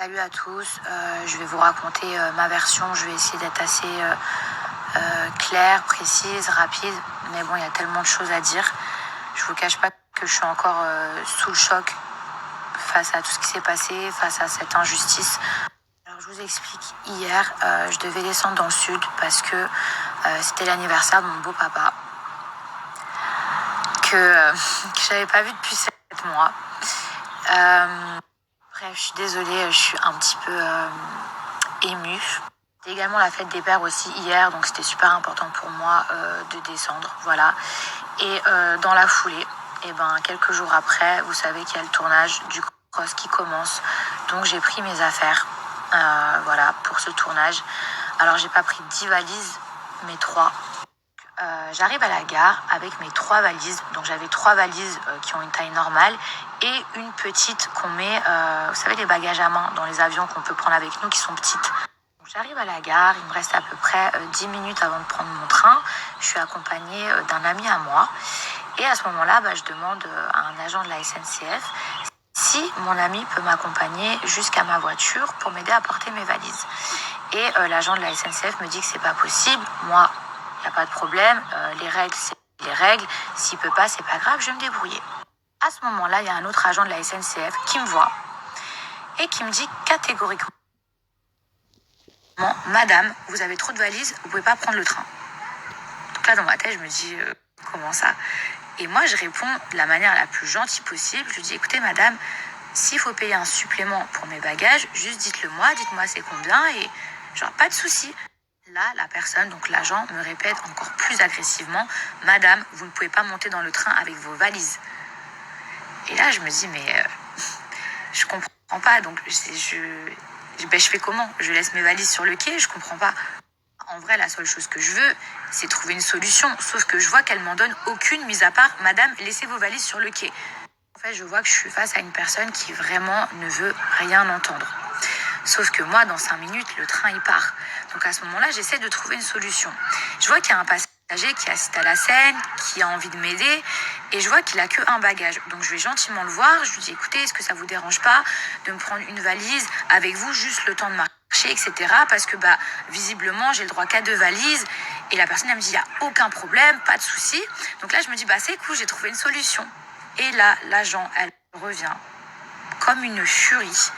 Salut à tous, je vais vous raconter ma version, je vais essayer d'être assez claire, précise, rapide, mais bon, il y a tellement de choses à dire. Je vous cache pas que je suis encore sous le choc face à tout ce qui s'est passé, face à cette injustice. Alors je vous explique, hier, je devais descendre dans le sud parce que c'était l'anniversaire de mon beau-papa que j'avais pas vu depuis 7 mois. Bref, je suis désolée, je suis un petit peu émue. C'était également la fête des pères aussi hier, donc c'était super important pour moi de descendre, voilà. Et dans la foulée, quelques jours après, vous savez qu'il y a le tournage du Cross qui commence, donc j'ai pris mes affaires, voilà, pour ce tournage. Alors j'ai pas pris 10 valises, mais 3. J'arrive à la gare avec mes 3 valises. Donc j'avais 3 valises qui ont une taille normale et une petite qu'on met, vous savez, les bagages à main dans les avions qu'on peut prendre avec nous qui sont petites. Donc j'arrive à la gare, il me reste à peu près 10 minutes avant de prendre mon train. Je suis accompagnée d'un ami à moi. Et à ce moment-là, je demande à un agent de la SNCF si mon ami peut m'accompagner jusqu'à ma voiture pour m'aider à porter mes valises. Et l'agent de la SNCF me dit que c'est pas possible. Moi, il n'y a pas de problème, les règles, c'est les règles. S'il peut pas, c'est pas grave, je vais me débrouiller. À ce moment-là, il y a un autre agent de la SNCF qui me voit et qui me dit catégoriquement « Madame, vous avez trop de valises, vous pouvez pas prendre le train. » Donc là, dans ma tête, je me dis « Comment ça ?» Et moi, je réponds de la manière la plus gentille possible. Je dis « Écoutez, madame, s'il faut payer un supplément pour mes bagages, juste dites-le moi, dites-moi c'est combien et genre pas de souci. » Là, la personne, donc l'agent, me répète encore plus agressivement « Madame, vous ne pouvez pas monter dans le train avec vos valises. » Et là, je me dis « Mais je comprends pas. » Donc, je fais comment? Je laisse mes valises sur le quai? Je comprends pas. En vrai, la seule chose que je veux, c'est trouver une solution. Sauf que je vois qu'elle m'en donne aucune, mis à part « Madame, laissez vos valises sur le quai. » En fait, je vois que je suis face à une personne qui vraiment ne veut rien entendre. Sauf que moi, dans 5 minutes, le train, il part. Donc à ce moment-là, j'essaie de trouver une solution. Je vois qu'il y a un passager qui assiste à la scène, qui a envie de m'aider, et je vois qu'il a qu'un bagage. Donc je vais gentiment le voir, je lui dis, écoutez, est-ce que ça vous dérange pas de me prendre une valise avec vous, juste le temps de marcher, etc. Parce que visiblement, j'ai le droit qu'à 2 valises. Et la personne, elle me dit, il n'y a aucun problème, pas de souci. Donc là, je me dis, c'est cool, j'ai trouvé une solution. Et là, l'agent, elle revient comme une furie.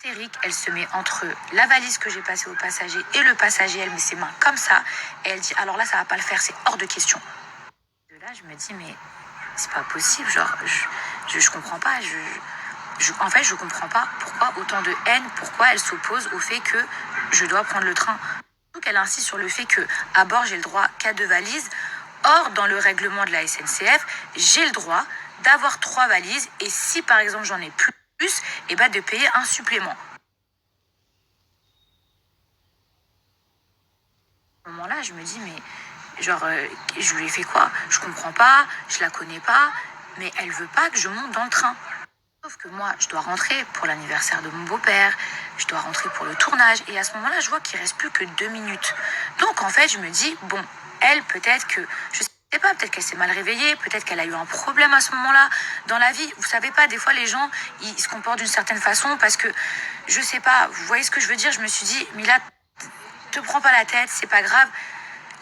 Hystérique, elle se met entre la valise que j'ai passée au passager et le passager, elle met ses mains comme ça et elle dit alors là ça va pas le faire, c'est hors de question. De là je me dis mais c'est pas possible, genre je comprends pas, en fait je comprends pas pourquoi autant de haine, pourquoi elle s'oppose au fait que je dois prendre le train. Donc elle insiste sur le fait que à bord j'ai le droit qu'à 2 valises. Or dans le règlement de la SNCF j'ai le droit d'avoir 3 valises et si par exemple j'en ai plus de payer un supplément. À ce moment-là, je me dis, mais je lui ai fait quoi? Je comprends pas, je la connais pas, mais elle veut pas que je monte dans le train. Sauf que moi, je dois rentrer pour l'anniversaire de mon beau-père, je dois rentrer pour le tournage, et à ce moment-là, je vois qu'il reste plus que 2 minutes. Donc en fait, je me dis, bon, elle, peut-être que, je sais pas, peut-être qu'elle s'est mal réveillée, peut-être qu'elle a eu un problème à ce moment-là dans la vie. Vous savez pas, des fois les gens, ils se comportent d'une certaine façon parce que, je sais pas, vous voyez ce que je veux dire? Je me suis dit, Mila, te prends pas la tête, c'est pas grave.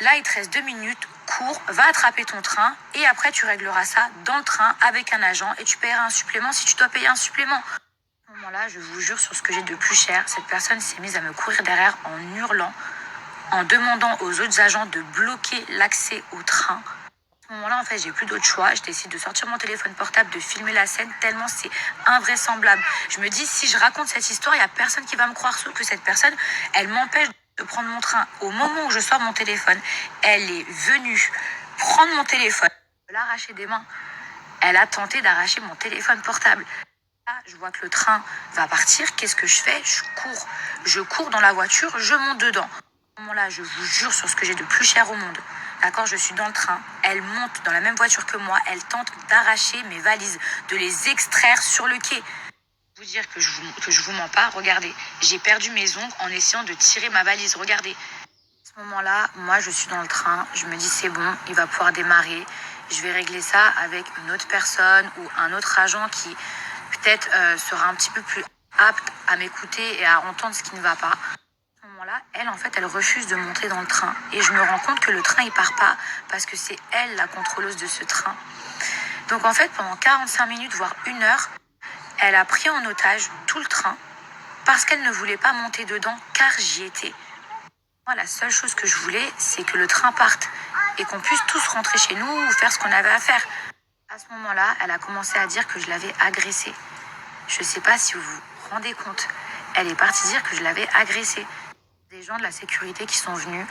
Là, il te reste 2 minutes, cours, va attraper ton train et après tu régleras ça dans le train avec un agent et tu paieras un supplément si tu dois payer un supplément. À ce moment-là, je vous jure sur ce que j'ai de plus cher, cette personne s'est mise à me courir derrière en hurlant, en demandant aux autres agents de bloquer l'accès au train. À ce moment-là, en fait, j'ai plus d'autre choix. Je décide de sortir mon téléphone portable, de filmer la scène, tellement c'est invraisemblable. Je me dis, si je raconte cette histoire, il n'y a personne qui va me croire, sauf que cette personne, elle m'empêche de prendre mon train. Au moment où je sors mon téléphone, elle est venue prendre mon téléphone, l'arracher des mains. Elle a tenté d'arracher mon téléphone portable. Là, je vois que le train va partir. Qu'est-ce que je fais? Je cours dans la voiture, je monte dedans. À ce moment-là, je vous jure sur ce que j'ai de plus cher au monde. D'accord, je suis dans le train. Elle monte dans la même voiture que moi. Elle tente d'arracher mes valises, de les extraire sur le quai. Vous dire que je vous mens pas. Regardez, j'ai perdu mes ongles en essayant de tirer ma valise. Regardez. À ce moment-là, moi, je suis dans le train. Je me dis c'est bon, il va pouvoir démarrer. Je vais régler ça avec une autre personne ou un autre agent qui peut-être sera un petit peu plus apte à m'écouter et à entendre ce qui ne va pas. À ce moment-là, elle, en fait, elle refuse de monter dans le train. Et je me rends compte que le train, il part pas parce que c'est elle la contrôleuse de ce train. Donc en fait, pendant 45 minutes, voire 1 heure, elle a pris en otage tout le train parce qu'elle ne voulait pas monter dedans car j'y étais. Moi, la seule chose que je voulais, c'est que le train parte et qu'on puisse tous rentrer chez nous ou faire ce qu'on avait à faire. À ce moment-là, elle a commencé à dire que je l'avais agressée. Je ne sais pas si vous vous rendez compte. Elle est partie dire que je l'avais agressée. Des gens de la sécurité qui sont venus,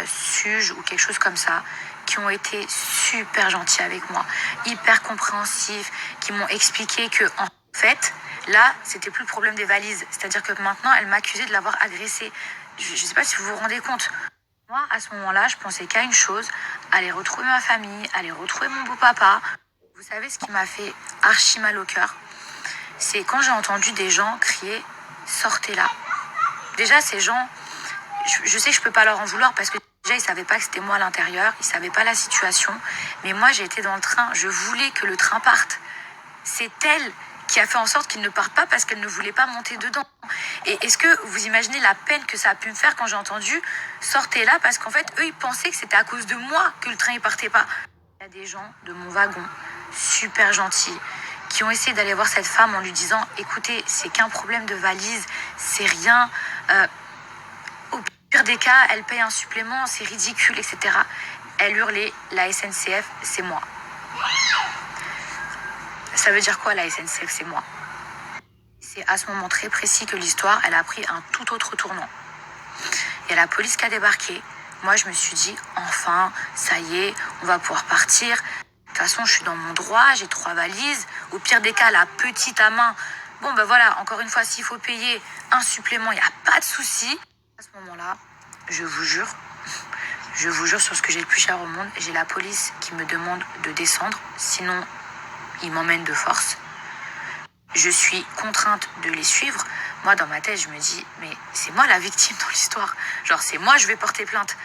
SUGE ou quelque chose comme ça, qui ont été super gentils avec moi, hyper compréhensifs, qui m'ont expliqué que, en fait, là, c'était plus le problème des valises. C'est-à-dire que maintenant, elle m'accusait de l'avoir agressée. Je ne sais pas si vous vous rendez compte. Moi, à ce moment-là, je pensais qu'à une chose, aller retrouver ma famille, aller retrouver mon beau-papa. Vous savez ce qui m'a fait archi mal au cœur? C'est quand j'ai entendu des gens crier « Sortez là ». Déjà, ces gens, je sais que je peux pas leur en vouloir parce que déjà, ils savaient pas que c'était moi à l'intérieur, ils savaient pas la situation. Mais moi, j'ai été dans le train, je voulais que le train parte. C'est elle qui a fait en sorte qu'il ne parte pas parce qu'elle ne voulait pas monter dedans. Et est-ce que vous imaginez la peine que ça a pu me faire quand j'ai entendu « Sortez là » parce qu'en fait, eux, ils pensaient que c'était à cause de moi que le train ne partait pas. Il y a des gens de mon wagon, super gentils, qui ont essayé d'aller voir cette femme en lui disant « Écoutez, c'est qu'un problème de valise, c'est rien. Au pire des cas, elle paye un supplément, c'est ridicule, etc. » Elle hurlait « La SNCF, c'est moi. » Ça veut dire quoi, la SNCF, c'est moi? C'est à ce moment très précis que l'histoire, elle a pris un tout autre tournant. Il y a la police qui a débarqué. Moi, je me suis dit, enfin, ça y est, on va pouvoir partir. De toute façon, je suis dans mon droit, j'ai 3 valises. Au pire des cas, la petite à main. Bon, ben voilà, encore une fois, s'il faut payer un supplément, il n'y a pas de souci. À ce moment-là, je vous jure sur ce que j'ai le plus cher au monde, j'ai la police qui me demande de descendre. Sinon, ils m'emmènent de force. Je suis contrainte de les suivre. Moi, dans ma tête, je me dis, mais c'est moi la victime dans l'histoire. Genre, c'est moi, je vais porter plainte.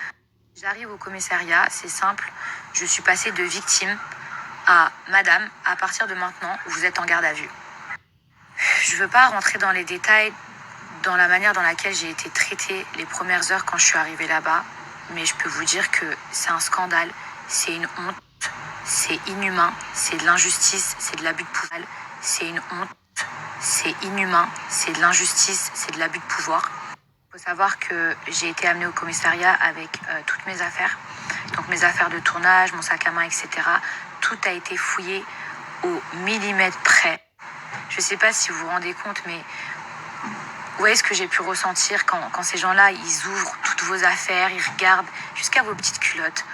J'arrive au commissariat, c'est simple. Je suis passée de victime à madame, à partir de maintenant, vous êtes en garde à vue. Je veux pas rentrer dans les détails, dans la manière dans laquelle j'ai été traitée les premières heures quand je suis arrivée là-bas. Mais je peux vous dire que c'est un scandale, c'est une honte, c'est inhumain, c'est de l'injustice, c'est de l'abus de pouvoir. C'est une honte, c'est inhumain, c'est de l'injustice, c'est de l'abus de pouvoir. Il faut savoir que j'ai été amenée au commissariat avec toutes mes affaires. Donc mes affaires de tournage, mon sac à main, etc. Tout a été fouillé au millimètre près. Je ne sais pas si vous vous rendez compte, mais vous voyez ce que j'ai pu ressentir quand ces gens-là, ils ouvrent toutes vos affaires, ils regardent jusqu'à vos petites culottes.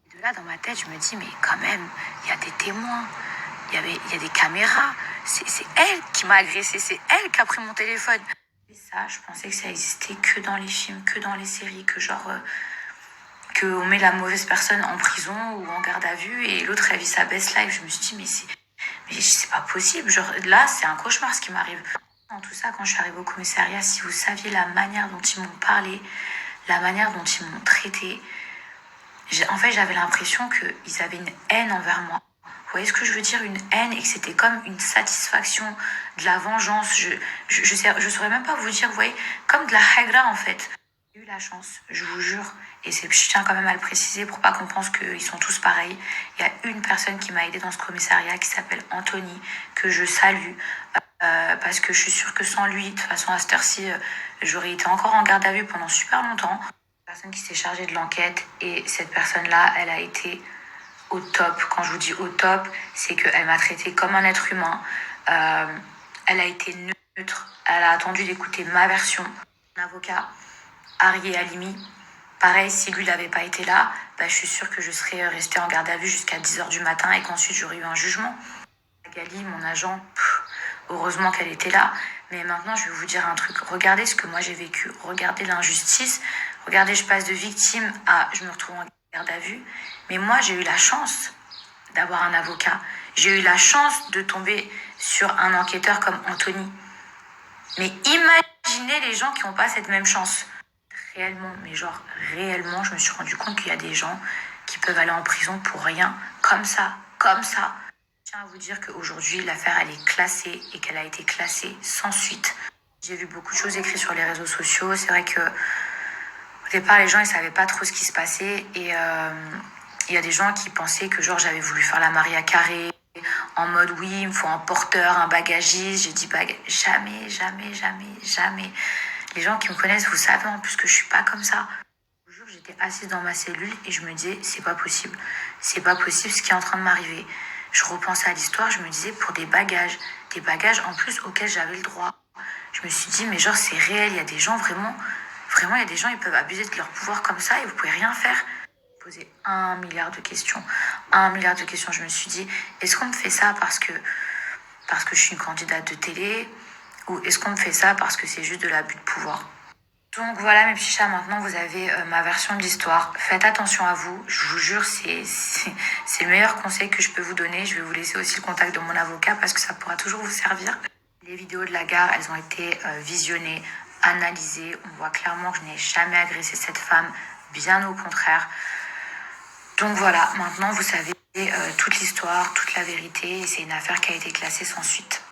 Et de là, dans ma tête, je me dis, mais quand même, il y a des témoins. Il y a des caméras. C'est elle qui m'a agressée. C'est elle qui a pris mon téléphone. Et ça, je pensais que ça existait que dans les films, que dans les séries, que genre... qu'on met la mauvaise personne en prison ou en garde à vue et l'autre, elle vit sa best life. Je me suis dit, mais c'est pas possible. Genre, là, c'est un cauchemar ce qui m'arrive. Dans tout ça, quand je suis arrivée au commissariat, si vous saviez la manière dont ils m'ont parlé, la manière dont ils m'ont traité, en fait, j'avais l'impression qu'ils avaient une haine envers moi. Vous voyez ce que je veux dire? Une haine, et que c'était comme une satisfaction, de la vengeance. Je saurais même pas vous dire, vous voyez, comme de la hagra en fait. J'ai eu la chance, je vous jure, et je tiens quand même à le préciser pour pas qu'on pense qu'ils sont tous pareils. Il y a une personne qui m'a aidée dans ce commissariat qui s'appelle Anthony, que je salue, parce que je suis sûre que sans lui, de toute façon à cette heure-ci, j'aurais été encore en garde à vue pendant super longtemps. La personne qui s'est chargée de l'enquête, et cette personne-là, elle a été au top. Quand je vous dis au top, c'est qu'elle m'a traité comme un être humain. Elle a été neutre. Elle a attendu d'écouter ma version. Mon avocat, Ari Halimi, pareil, si lui n'avait pas été là, je suis sûre que je serais restée en garde à vue jusqu'à 10h du matin et qu'ensuite j'aurais eu un jugement. Gali, mon agent, heureusement qu'elle était là. Mais maintenant, je vais vous dire un truc. Regardez ce que moi j'ai vécu. Regardez l'injustice. Regardez, je passe de victime à je me retrouve en garde à vue. Mais moi, j'ai eu la chance d'avoir un avocat. J'ai eu la chance de tomber sur un enquêteur comme Anthony. Mais imaginez les gens qui n'ont pas cette même chance. Réellement, mais genre réellement, je me suis rendu compte qu'il y a des gens qui peuvent aller en prison pour rien, comme ça. Je tiens à vous dire qu'aujourd'hui, l'affaire, elle est classée et qu'elle a été classée sans suite. J'ai vu beaucoup de choses écrites sur les réseaux sociaux. C'est vrai que au départ, les gens, ils savaient pas trop ce qui se passait. Et il y a des gens qui pensaient que genre j'avais voulu faire la Maria Carré en mode oui, il me faut un porteur, un bagagiste. J'ai dit jamais, jamais, jamais, jamais. Les gens qui me connaissent, vous savez en plus que je suis pas comme ça. Un jour, j'étais assise dans ma cellule et je me disais c'est pas possible. C'est pas possible ce qui est en train de m'arriver. Je repensais à l'histoire, je me disais pour des bagages en plus auxquels j'avais le droit. Je me suis dit mais genre c'est réel, il y a des gens vraiment, vraiment il y a des gens ils peuvent abuser de leur pouvoir comme ça et vous pouvez rien faire. Poser 1 milliard de questions. 1 milliard de questions. Je me suis dit, est-ce qu'on me fait ça parce que je suis une candidate de télé ou est-ce qu'on me fait ça parce que c'est juste de l'abus de pouvoir? Donc voilà mes petits chats, maintenant vous avez ma version de l'histoire. Faites attention à vous, je vous jure, c'est le meilleur conseil que je peux vous donner. Je vais vous laisser aussi le contact de mon avocat parce que ça pourra toujours vous servir. Les vidéos de la gare, elles ont été visionnées, analysées. On voit clairement que je n'ai jamais agressé cette femme, bien au contraire. Donc voilà, maintenant vous savez toute l'histoire, toute la vérité, et c'est une affaire qui a été classée sans suite.